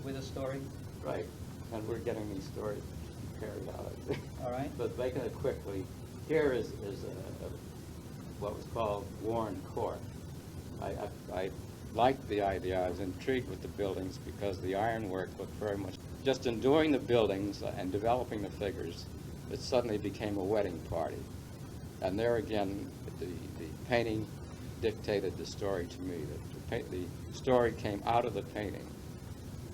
with a story. Right, and we're getting these stories carried out. All right. But making it quickly, here is what was called Warren Court. I liked the idea. I was intrigued with the buildings because the ironwork looked very much. Just in doing the buildings and developing the figures, it suddenly became a wedding party. And there again, the painting dictated the story to me. The story came out of the painting.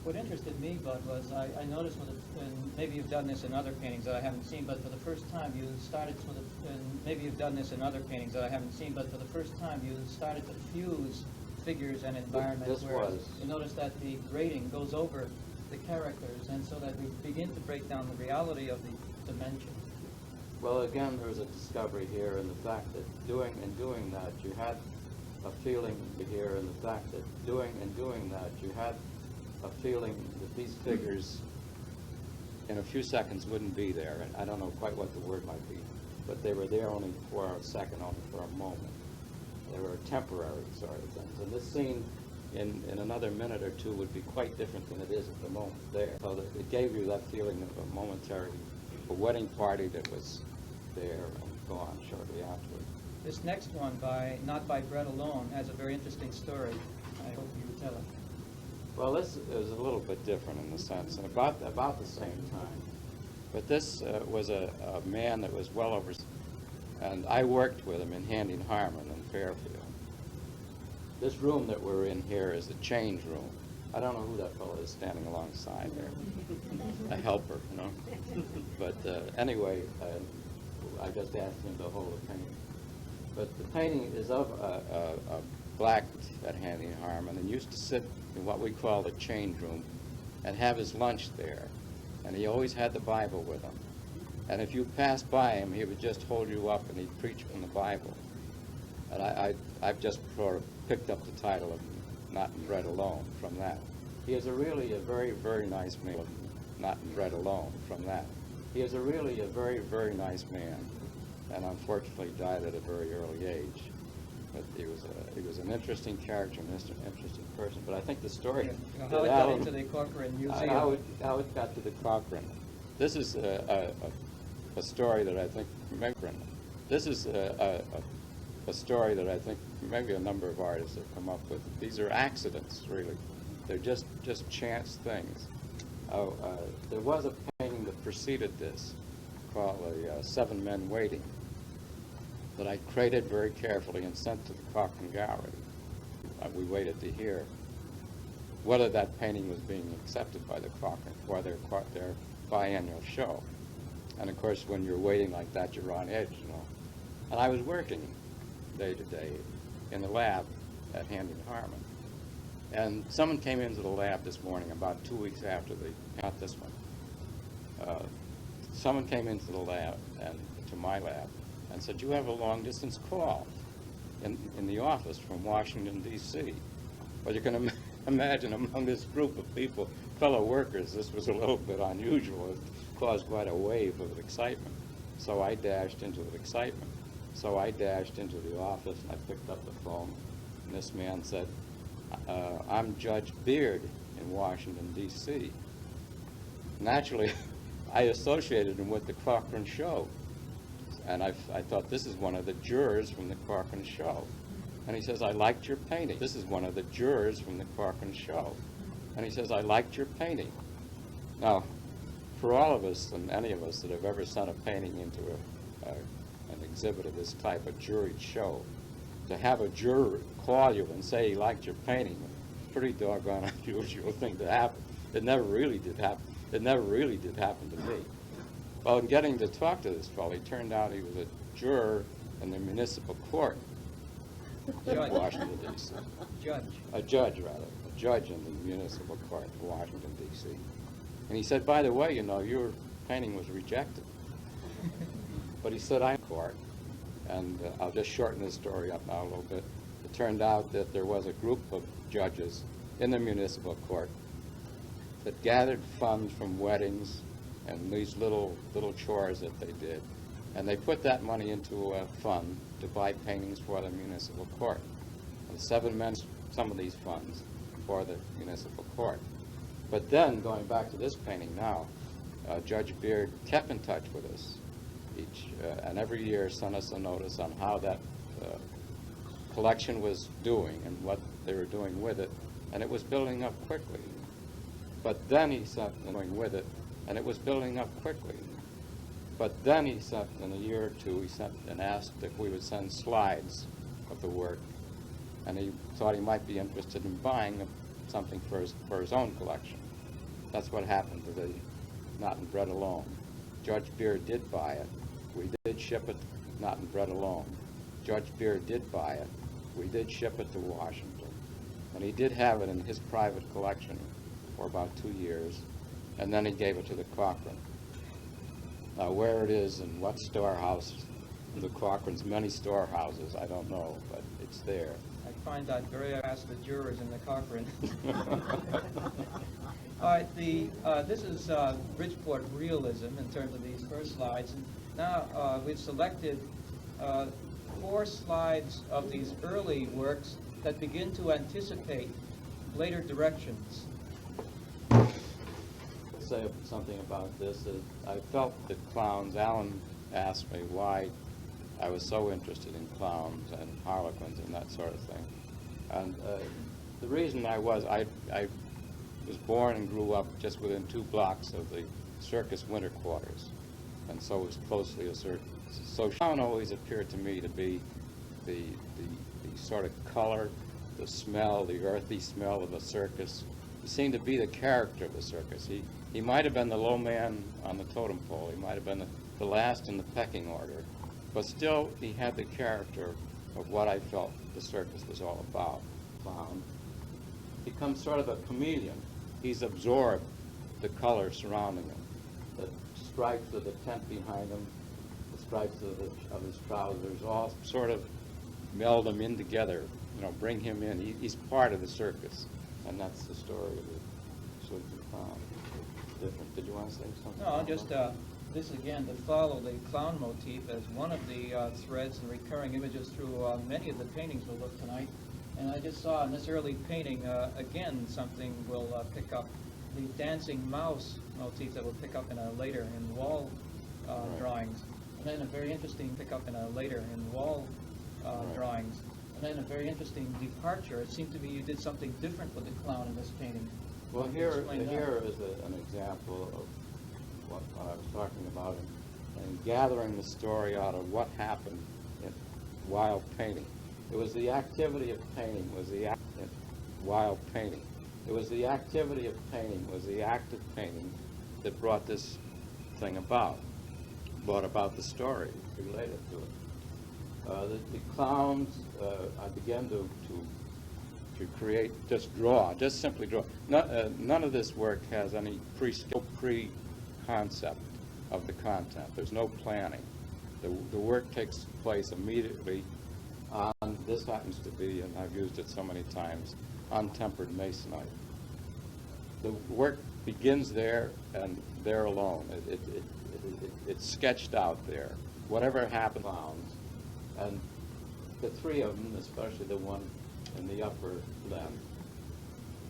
What interested me, Bud, was I noticed, and maybe you've done this in other paintings that I haven't seen, but for the first time you started to, and maybe you've done this in other paintings that I haven't seen, but for the first time you started to fuse figures and environments. You notice that the grading goes over the characters, and so that we begin to break down the reality of the dimension. Well, again, there was a discovery here in the fact that doing that, you had a feeling here in the fact that doing that, you had a feeling that these figures in a few seconds wouldn't be there. And I don't know quite what the word might be, but they were there only for a second, only for a moment. They were temporary sort of things. And this scene in another minute or two would be quite different than it is at the moment there. So that it gave you that feeling of a momentary wedding party that was there and gone shortly afterward. This next one, not by Brett alone, has a very interesting story. I hope you would tell it. Well, this is a little bit different in the sense, and about the same time. But this was a man that was well over, and I worked with him in Hand Harmon in Fairfield. This room that we're in here is the change room. I don't know who that fellow is standing alongside there. A helper, you know. But anyway, I just asked him to hold the painting. But the painting is of a black at Hand Harmon, and used to sit in what we call the change room and have his lunch there. And he always had the Bible with him. And if you passed by him, he would just hold you up and he'd preach from the Bible. And I've just sort of picked up the title of Not in Bread Alone from that. He is really a very, very nice man. Not in Bread Alone from that. He is really a very, very nice man, and unfortunately died at a very early age. But he was an interesting character, an interesting person. But I think the story... How it got into the Corcoran Museum. How it got to the Corcoran. This is a story that I think... This is a story that I think maybe a number of artists have come up with. These are accidents, really. They're just chance things. There was a painting that preceded this called Seven Men Waiting that I created very carefully and sent to the Corcoran Gallery. We waited to hear whether that painting was being accepted by the Corcoran for their biennial show. And of course, when you're waiting like that, you're on edge, you know. And I was working day to day in the lab at Hand Harmon. And someone came into the lab this morning about 2 weeks after not this one. Someone came into the lab, and to my lab, and said, "You have a long-distance call in the office from Washington, D.C." Well, you can imagine among this group of people, fellow workers, this was a little bit unusual. It caused quite a wave of excitement. So I dashed into the excitement. So I dashed into the office, and I picked up the phone, and this man said, "I'm Judge Beard in Washington, D.C." Naturally, I associated him with the Corcoran show. And I thought, this is one of the jurors from the Corcoran show. And he says, "I liked your painting." This is one of the jurors from the Corcoran show. And he says, "I liked your painting." Now, for all of us and any of us that have ever sent a painting into an exhibit of this type, a juried show, to have a juror call you and say he liked your painting, pretty doggone unusual thing to happen. It never really did happen. It never really did happen to me. Well, in getting to talk to this fellow, it turned out he was a juror in the municipal court in Washington, D.C. A judge, rather. A judge in the municipal court in Washington, D.C. And he said, "By the way, you know, your painting was rejected." But he said, "I'm in court." And I'll just shorten this story up now a little bit. It turned out that there was a group of judges in the municipal court that gathered funds from weddings and these little chores that they did. And they put that money into a fund to buy paintings for the municipal court. And 7 men, some of these funds for the municipal court. But then, going back to this painting now, Judge Beard kept in touch with us and every year sent us a notice on how that collection was doing and what they were doing with it, and it was building up quickly. But then he sent going with it, and it was building up quickly. But then he sent, in a year or two, he sent and asked if we would send slides of the work, and he thought he might be interested in buying something for his own collection. That's what happened to the Not in Bread Alone. Judge Beard did buy it. We did ship it, Not in Bread Alone. Judge Beard did buy it. We did ship it to Washington. And he did have it in his private collection for about 2 years, and then he gave it to the Cochrane. Now, where it is and what storehouse, the Cochrane's many storehouses, I don't know, but it's there. I find that very ask the jurors in the Cochrane. All right, this is Bridgeport realism in terms of these first slides. And now we've selected 4 slides of these early works that begin to anticipate later directions. Say something about this. I felt that clowns, Alan asked me why I was so interested in clowns and harlequins and that sort of thing. And the reason I was born and grew up just within 2 blocks of the circus winter quarters, and so was closely associated. So clown always appeared to me to be the sort of color, the smell, the earthy smell of a circus. He seemed to be the character of the circus. He might have been the low man on the totem pole. He might have been the last in the pecking order. But still, he had the character of what I felt the circus was all about. Clown becomes sort of a chameleon. He's absorbed the color surrounding him. The stripes of the tent behind him, the stripes of his trousers, all sort of meld him in together, bring him in. He's part of the circus. And that's the story of the circus clown. Different. Did you want to say something? No, just this again to follow the clown motif as one of the threads and recurring images through many of the paintings we'll look tonight. And I just saw in this early painting, again, something we'll pick up, the dancing mouse motif that we'll pick up later in wall drawings. And then a very interesting pickup later in wall drawings. And then a very interesting departure. It seemed to me you did something different with the clown in this painting. Well, here is an example of what I was talking about and gathering the story out of what happened while painting. It was the activity of painting while painting. It was the activity of painting, was the act of painting that brought this thing about, brought about the story related to it. The clowns, I began to create, just simply draw. None of this work has any pre-concept of the content. There's no planning. The work takes place immediately on, this happens to be, and I've used it so many times, untempered masonite. The work begins there and there alone. It's sketched out there. Whatever happens, and the 3 of them, especially the one in the upper left,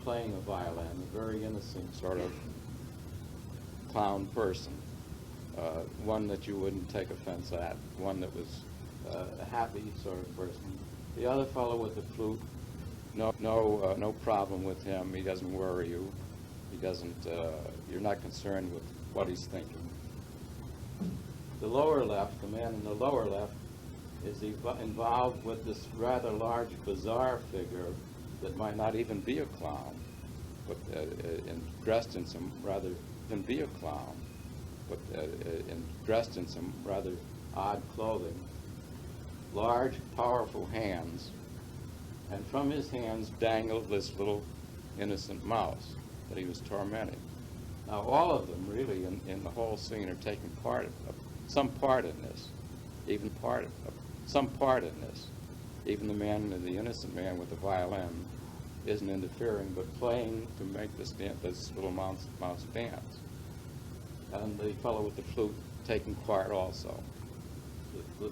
playing a violin, a very innocent sort of clown person, one that you wouldn't take offense at, one that was a happy sort of person. The other fellow with the flute, no problem with him. He doesn't worry you. He doesn't. You're not concerned with what he's thinking. The lower left, the man in the lower left, is involved with this rather large, bizarre figure that might not even be a clown, but dressed in some rather dressed in some rather odd clothing. Large, powerful hands, and from his hands dangled this little innocent mouse that he was tormenting. Now, all of them really in the whole scene are taking some part in this, even the man, the innocent man with the violin, isn't interfering, but playing to make this little mouse dance. And the fellow with the flute taking part also.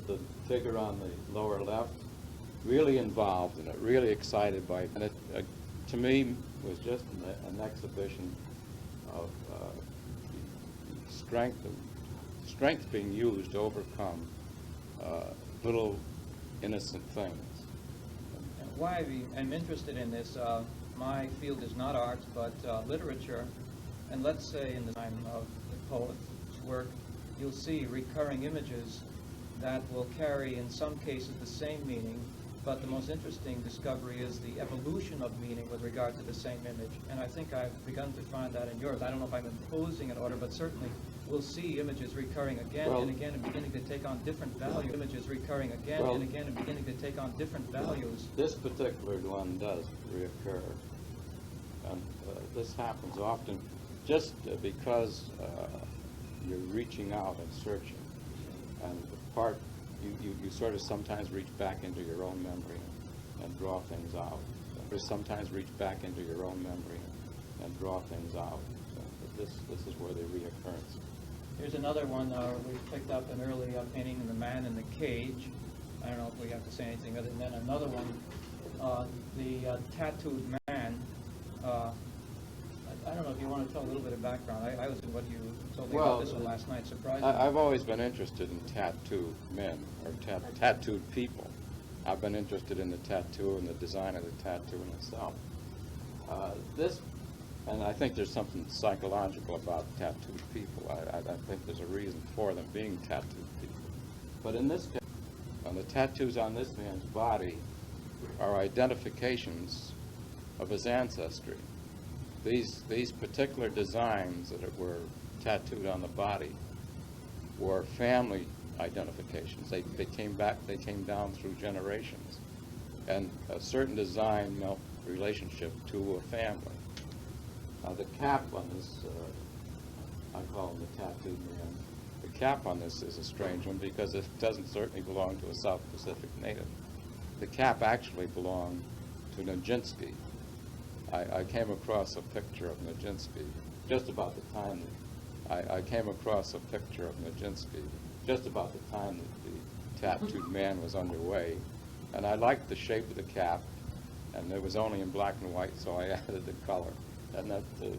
The figure on the lower left, really involved in it, really excited by it. And it, to me, was just an exhibition of strength being used to overcome little innocent things. Why I'm interested in this, my field is not art, but literature, and let's say in the time of the poet's work, you'll see recurring images that will carry, in some cases, the same meaning, but the most interesting discovery is the evolution of meaning with regard to the same image, and I think I've begun to find that in yours. I don't know if I'm imposing an order, but certainly we'll see images recurring again and again and beginning to take on different values. Images recurring again and again and beginning to take on different values. This particular one does reoccur, and this happens often just because you're reaching out and searching, and the part you sort of sometimes reach back into your own memory and draw things out. Or sometimes reach back into your own memory and draw things out. So this is where the reoccurrence. Here's another one we picked up an early painting in The Man in the Cage. I don't know if we have to say anything other than that. Another one, the tattooed man. I don't know if you want to tell a little bit of background. I was in what you told me about this one last night. Surprised me. I've always been interested in tattooed men or tattooed people. I've been interested in the tattoo and the design of the tattoo in itself. And I think there's something psychological about tattooed people. I think there's a reason for them being tattooed people. But in this case, the tattoos on this man's body are identifications of his ancestry. These particular designs that were tattooed on the body were family identifications. They came down through generations, and a certain design meant relationship to a family. The cap on this, I call him the tattooed man. The cap on this is a strange one because it doesn't certainly belong to a South Pacific native. The cap actually belonged to Nijinsky. I came across a picture of Nijinsky just about the time that I came across a picture of Nijinsky just about the time that the tattooed man was underway, and I liked the shape of the cap, and it was only in black and white, so I added the color, and that's the